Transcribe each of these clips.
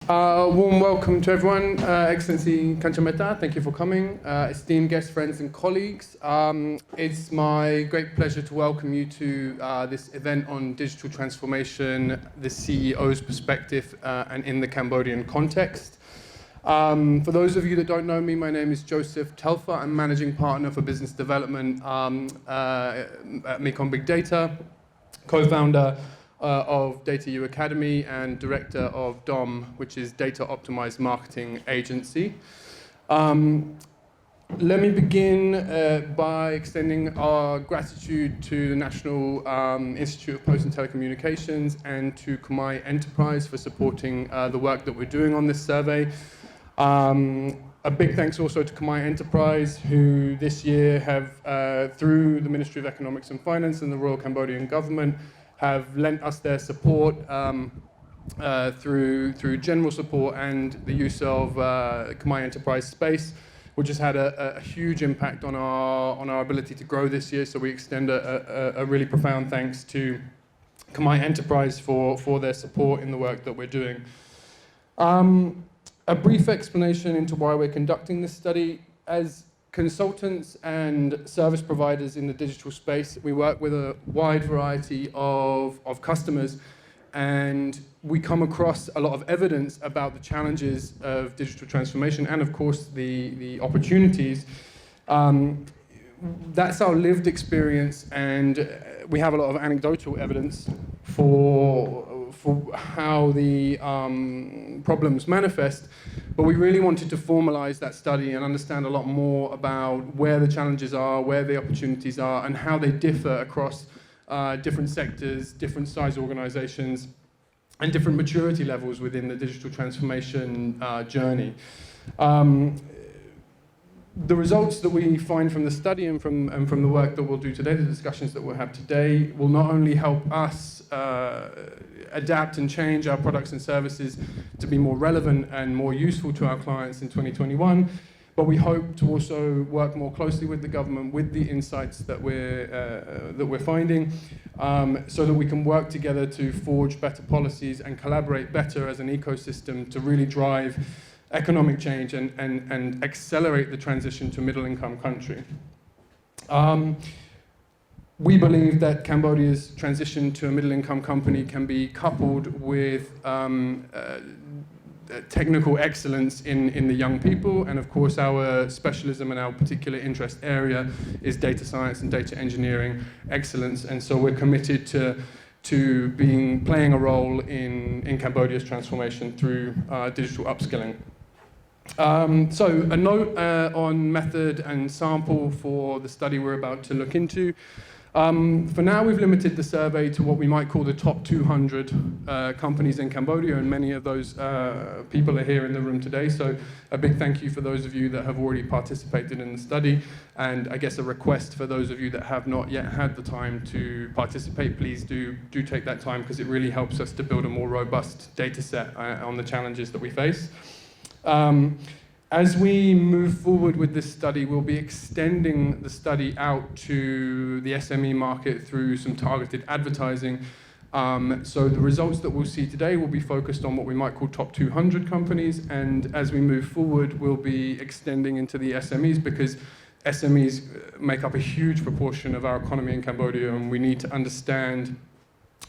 Warm welcome to everyone. Excellency Kanchameta, thank you for coming. Esteemed guests, friends and colleagues, it's my great pleasure to welcome you to this event on digital transformation, the CEO's perspective, and in the Cambodian context. For those of you that don't know me, my name is Joseph Telfer. I'm Managing Partner for Business Development at Mekong Big Data, co-founder of DataU Academy and director of DOM, which is Data Optimized Marketing Agency. Let me begin by extending our gratitude to the National Institute of Post and Telecommunications and to Khmer Enterprise for supporting the work that we're doing on this survey. A big thanks also to Khmer Enterprise, who this year have, through the Ministry of Economics and Finance and the Royal Cambodian Government, have lent us their support through general support and the use of Khmer Enterprise Space, which has had a huge impact on our ability to grow this year. So we extend a really profound thanks to Khmer Enterprise for their support in the work that we're doing. A brief explanation into why we're conducting this study. As consultants and service providers in the digital space, we work with a wide variety of customers, and we come across a lot of evidence about the challenges of digital transformation and, of course, the opportunities. That's our lived experience, and we have a lot of anecdotal evidence for how the problems manifest, but we really wanted to formalize that study and understand a lot more about where the challenges are, where the opportunities are, and how they differ across different sectors, different size organizations, and different maturity levels within the digital transformation journey. The results that we find from the study and from the work that we'll do today, the discussions that we'll have today, will not only help us adapt and change our products and services to be more relevant and more useful to our clients in 2021, but we hope to also work more closely with the government with the insights that we're finding, so that we can work together to forge better policies and collaborate better as an ecosystem to really drive economic change and accelerate the transition to a middle-income country. We believe that Cambodia's transition to a middle-income company can be coupled with technical excellence in the young people, and of course our specialism and our particular interest area is data science and data engineering excellence, and so we're committed to playing a role in Cambodia's transformation through digital upskilling. So a note on method and sample for the study we're about to look into. For now, we've limited the survey to what we might call the top 200 companies in Cambodia, and many of those people are here in the room today. So a big thank you for those of you that have already participated in the study, and I guess a request for those of you that have not yet had the time to participate, please do take that time, because it really helps us to build a more robust data set on the challenges that we face. As we move forward with this study, we'll be extending the study out to the SME market through some targeted advertising. So the results that we'll see today will be focused on what we might call top 200 companies, and as we move forward, we'll be extending into the SMEs, because SMEs make up a huge proportion of our economy in Cambodia, and we need to understand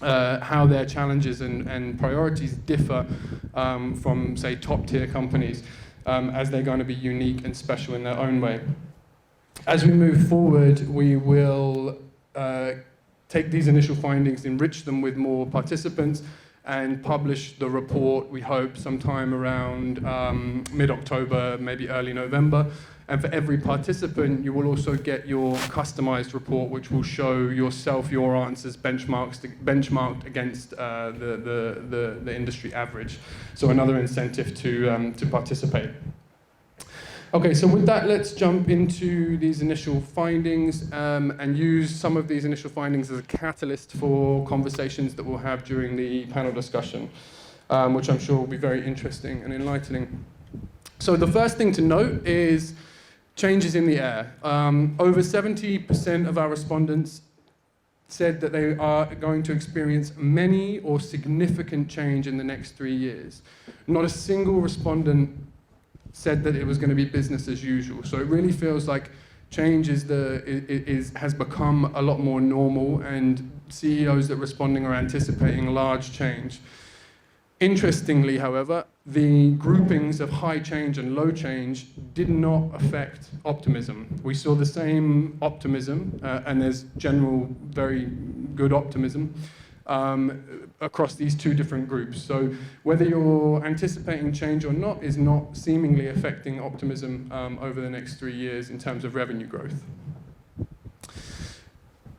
how their challenges and priorities differ from, say, top-tier companies, as they're going to be unique and special in their own way. As we move forward, we will take these initial findings, enrich them with more participants, and publish the report, we hope, sometime around mid-October, maybe early November. And for every participant, you will also get your customized report, which will show yourself your answers benchmarked against the industry average. So another incentive to participate. Okay, so with that, let's jump into these initial findings and use some of these initial findings as a catalyst for conversations that we'll have during the panel discussion, which I'm sure will be very interesting and enlightening. So the first thing to note is changes in the air. Over 70% of our respondents said that they are going to experience many or significant change in the next 3 years. Not a single respondent said that it was going to be business as usual. So it really feels like change has become a lot more normal, and CEOs that are responding are anticipating large change. Interestingly, however, the groupings of high change and low change did not affect optimism. We saw the same optimism, and there's general very good optimism across these two different groups. So whether you're anticipating change or not is not seemingly affecting optimism over the next 3 years in terms of revenue growth.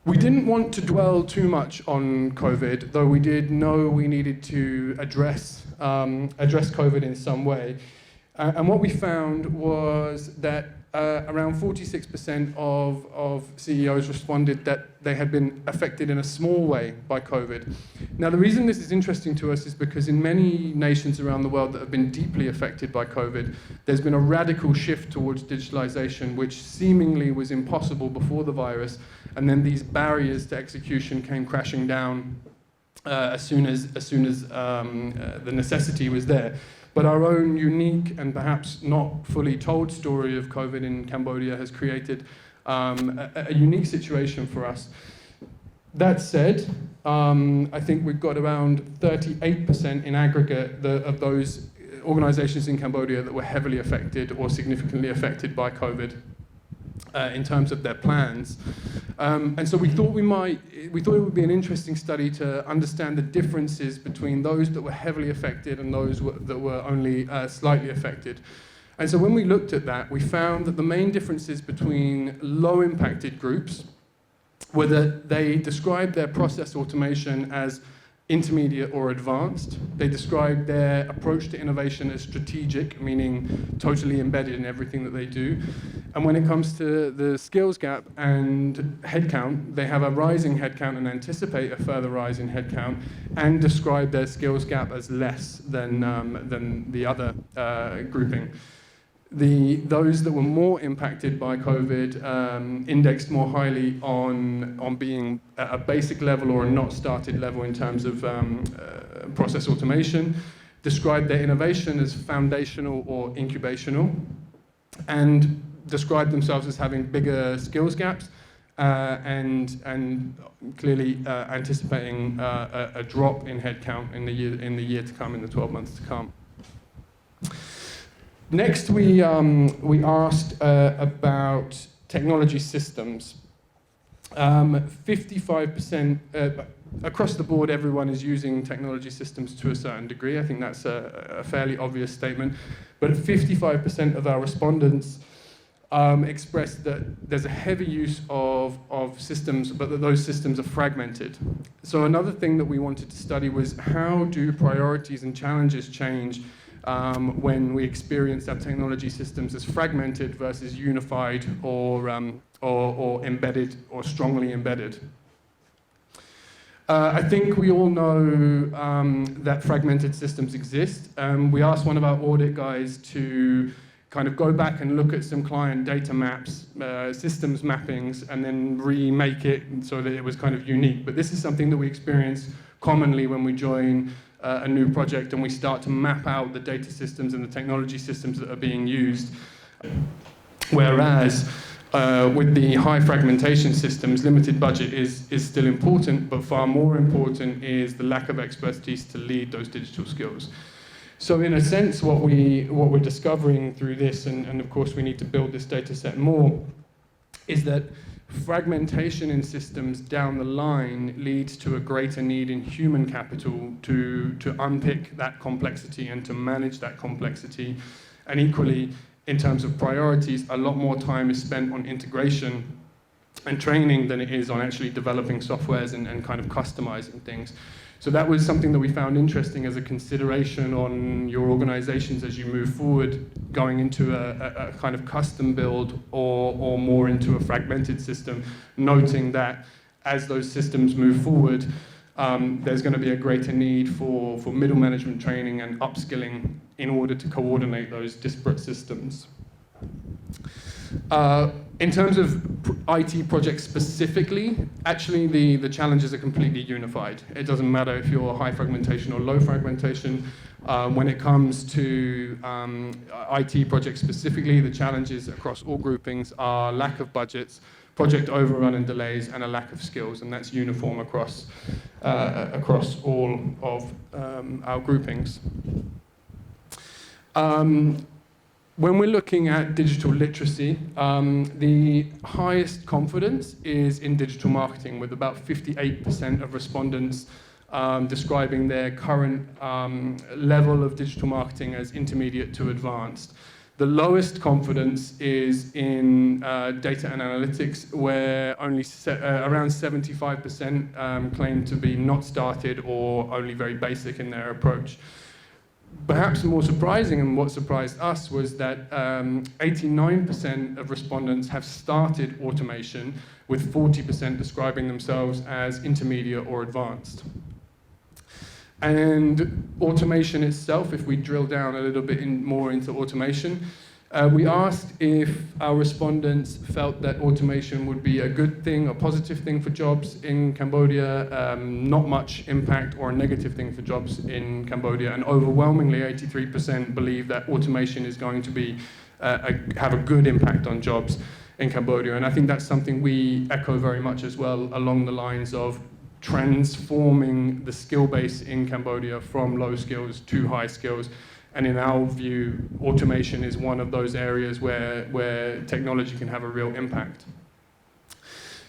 We didn't want to dwell too much on COVID, though we did know we needed to address COVID in some way. And what we found was that around 46% of CEOs responded that they had been affected in a small way by COVID. Now, the reason this is interesting to us is because in many nations around the world that have been deeply affected by COVID, there's been a radical shift towards digitalization, which seemingly was impossible before the virus, and then these barriers to execution came crashing down as soon as the necessity was there. But our own unique and perhaps not fully told story of COVID in Cambodia has created a unique situation for us. That said, I think we've got around 38% in aggregate of those organizations in Cambodia that were heavily affected or significantly affected by COVID in terms of their plans. And so we thought it would be an interesting study to understand the differences between those that were heavily affected and those that were only slightly affected. And so when we looked at that, we found that the main differences between low impacted groups were that they described their process automation as intermediate or advanced. They described their approach to innovation as strategic, meaning totally embedded in everything that they do. And when it comes to the skills gap and headcount, they have a rising headcount and anticipate a further rise in headcount, and describe their skills gap as less than the other grouping. Those that were more impacted by COVID indexed more highly on being at a basic level or a not started level in terms of process automation, described their innovation as foundational or incubational, and described themselves as having bigger skills gaps and clearly anticipating a drop in headcount in the year to come, in the 12 months to come. Next, we asked about technology systems. 55%, across the board, everyone is using technology systems to a certain degree. I think that's a fairly obvious statement. But 55% of our respondents expressed that there's a heavy use of systems, but that those systems are fragmented. So another thing that we wanted to study was how do priorities and challenges change when we experience our technology systems as fragmented versus unified or embedded or strongly embedded. I think we all know that fragmented systems exist. We asked one of our audit guys to kind of go back and look at some client data maps, systems mappings, and then remake it so that it was kind of unique. But this is something that we experience commonly when we join a new project and we start to map out the data systems and the technology systems that are being used. Whereas with the high fragmentation systems, limited budget is still important, but far more important is the lack of expertise to lead those digital skills. So in a sense, what we're discovering through this, and of course we need to build this data set more, is that fragmentation in systems down the line leads to a greater need in human capital to unpick that complexity and to manage that complexity. And equally, in terms of priorities, a lot more time is spent on integration and training than it is on actually developing softwares and kind of customizing things. So that was something that we found interesting as a consideration on your organizations as you move forward, going into a kind of custom build or more into a fragmented system, noting that as those systems move forward, there's going to be a greater need for middle management training and upskilling in order to coordinate those disparate systems. In terms of IT projects specifically, actually the challenges are completely unified. It doesn't matter if you're high fragmentation or low fragmentation. When it comes to IT projects specifically, the challenges across all groupings are lack of budgets, project overrun and delays, and a lack of skills, and that's uniform across all of our groupings. When we're looking at digital literacy, the highest confidence is in digital marketing, with about 58% of respondents describing their current level of digital marketing as intermediate to advanced. The lowest confidence is in data and analytics, where only around 75% claim to be not started or only very basic in their approach. Perhaps more surprising, and what surprised us, was that 89% of respondents have started automation, with 40% describing themselves as intermediate or advanced. And automation itself, if we drill down a little bit more into automation, we asked if our respondents felt that automation would be a good thing, a positive thing for jobs in Cambodia, not much impact, or a negative thing for jobs in Cambodia. And overwhelmingly, 83% believe that automation is going to be have a good impact on jobs in Cambodia. And I think that's something we echo very much as well, along the lines of transforming the skill base in Cambodia from low skills to high skills. And in our view, automation is one of those areas where technology can have a real impact.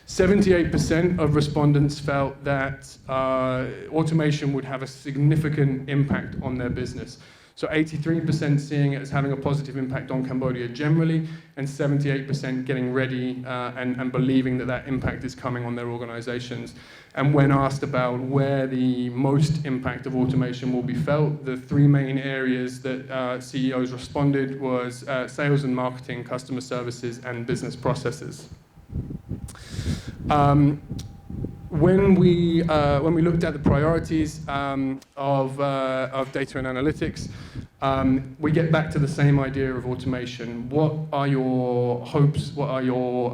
78% of respondents felt that automation would have a significant impact on their business. So 83% seeing it as having a positive impact on Cambodia generally, and 78% getting ready and believing that that impact is coming on their organizations. And when asked about where the most impact of automation will be felt, the three main areas that CEOs responded was sales and marketing, customer services, and business processes. When we looked at the priorities of data and analytics, we get back to the same idea of automation. What are your hopes? What are your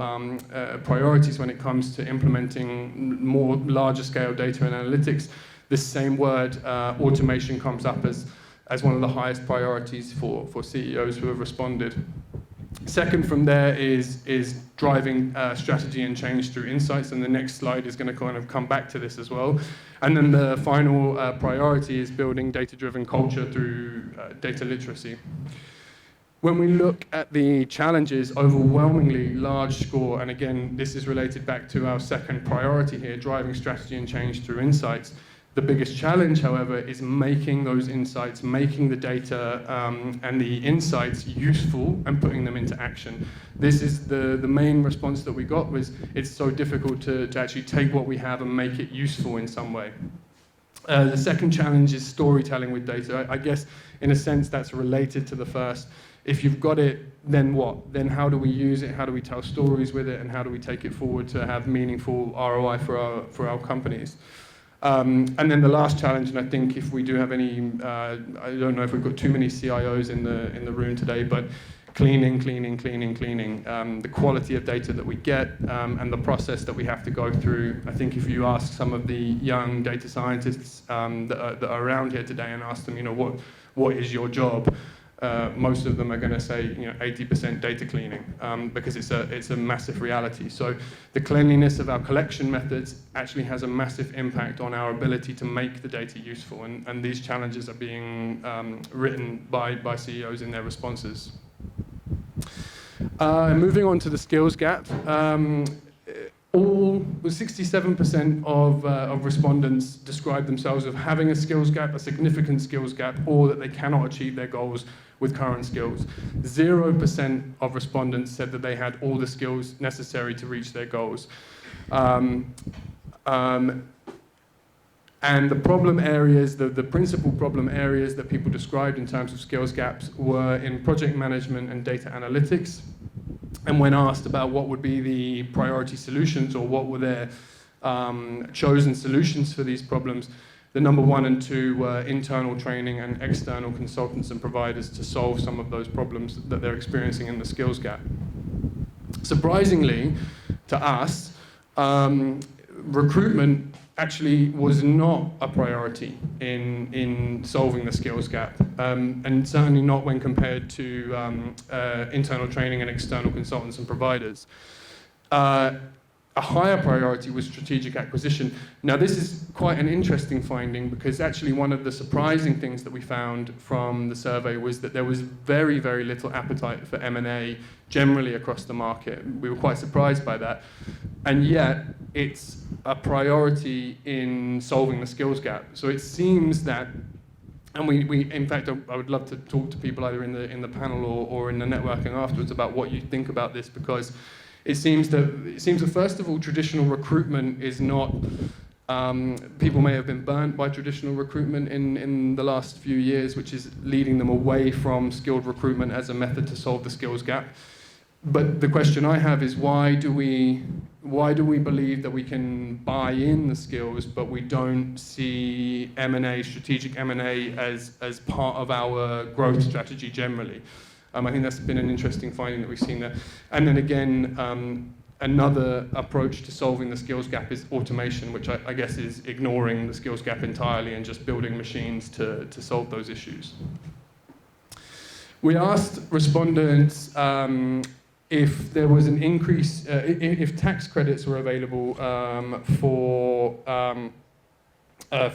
priorities when it comes to implementing more larger scale data and analytics? This same word, automation, comes up as one of the highest priorities for CEOs who have responded. Second from there is driving strategy and change through insights, and the next slide is going to kind of come back to this as well. And then the final priority is building data-driven culture through data literacy. When we look at the challenges, overwhelmingly large score, and again, this is related back to our second priority here, driving strategy and change through insights. The biggest challenge, however, is making those insights, making the data and the insights useful and putting them into action. This is the main response that we got, was it's so difficult to actually take what we have and make it useful in some way. The second challenge is storytelling with data. I guess, in a sense, that's related to the first. If you've got it, then what? Then how do we use it? How do we tell stories with it? And how do we take it forward to have meaningful ROI for our companies? And then the last challenge, and I think if we do have any, I don't know if we've got too many CIOs in the room today, but cleaning. The quality of data that we get and the process that we have to go through. I think if you ask some of the young data scientists that are around here today and ask them, what is your job? Most of them are going to say, 80% data cleaning, because it's a massive reality. So the cleanliness of our collection methods actually has a massive impact on our ability to make the data useful, and these challenges are being written by CEOs in their responses. Moving on to the skills gap. 67% of respondents describe themselves as having a skills gap, a significant skills gap, or that they cannot achieve their goals with current skills. 0% of respondents said that they had all the skills necessary to reach their goals. And the problem areas, the principal problem areas that people described in terms of skills gaps were in project management and data analytics. And when asked about what would be the priority solutions, or what were their chosen solutions for these problems, the number 1 and 2 were internal training and external consultants and providers to solve some of those problems that they're experiencing in the skills gap. Surprisingly, to us, recruitment actually was not a priority in solving the skills gap, and certainly not when compared to internal training and external consultants and providers. A higher priority was strategic acquisition. Now, this is quite an interesting finding, because actually one of the surprising things that we found from the survey was that there was very, very little appetite for M&A generally across the market. We were quite surprised by that. And yet, it's a priority in solving the skills gap. So it seems that, and we in fact, I would love to talk to people either in the panel or in the networking afterwards about what you think about this, because it seems that first of all, traditional recruitment is not, people may have been burnt by traditional recruitment in the last few years, which is leading them away from skilled recruitment as a method to solve the skills gap. But the question I have is, why do we believe that we can buy in the skills, but we don't see M&A, strategic M&A, as part of our growth strategy generally? I think that's been an interesting finding that we've seen there. And then again, another approach to solving the skills gap is automation, which I guess is ignoring the skills gap entirely and just building machines to solve those issues. We asked respondents if there was an increase, if tax credits were available for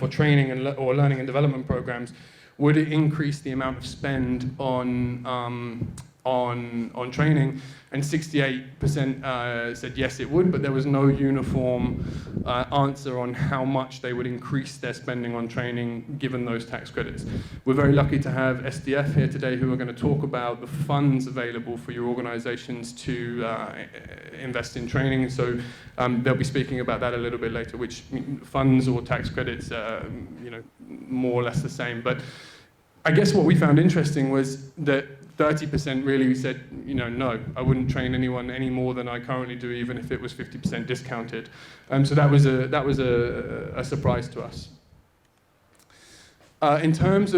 training or learning and development programs. Would it increase the amount of spend on training? And 68% said yes, it would, but there was no uniform answer on how much they would increase their spending on training given those tax credits. We're very lucky to have SDF here today, who are going to talk about the funds available for your organizations to invest in training. So they'll be speaking about that a little bit later, which funds or tax credits are, more or less the same. But I guess what we found interesting was that 30% really said, no, I wouldn't train anyone any more than I currently do, even if it was 50% discounted. So that was a surprise to us. In terms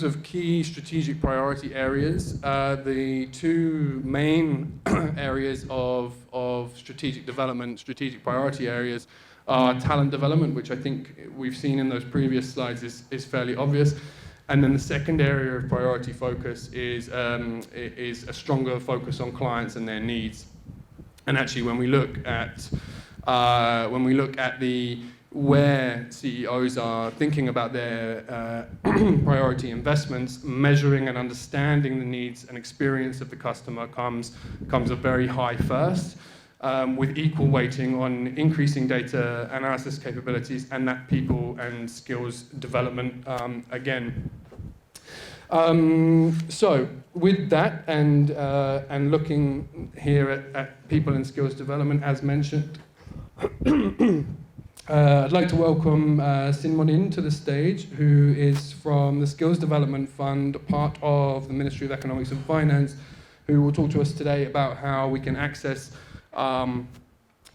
of key strategic priority areas, the two main areas of strategic development, strategic priority areas, are talent development, which I think we've seen in those previous slides is fairly obvious. And then the second area of priority focus is a stronger focus on clients and their needs. And actually, when we look at where CEOs are thinking about their priority investments, measuring and understanding the needs and experience of the customer comes a very high first, with equal weighting on increasing data analysis capabilities and that people and skills development again. So with that and looking here at people and skills development, as mentioned, I'd like to welcome Sinmonin to the stage, who is from the Skills Development Fund, part of the Ministry of Economics and Finance, who will talk to us today about how we can access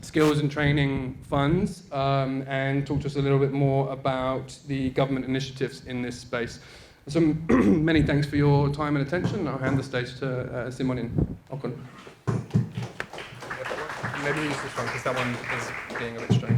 skills and training funds, and talk to us a little bit more about the government initiatives in this space. So many thanks for your time and attention. I'll hand the stage to Sinmonin. Okun. Maybe use this one, because that one is being a bit strange.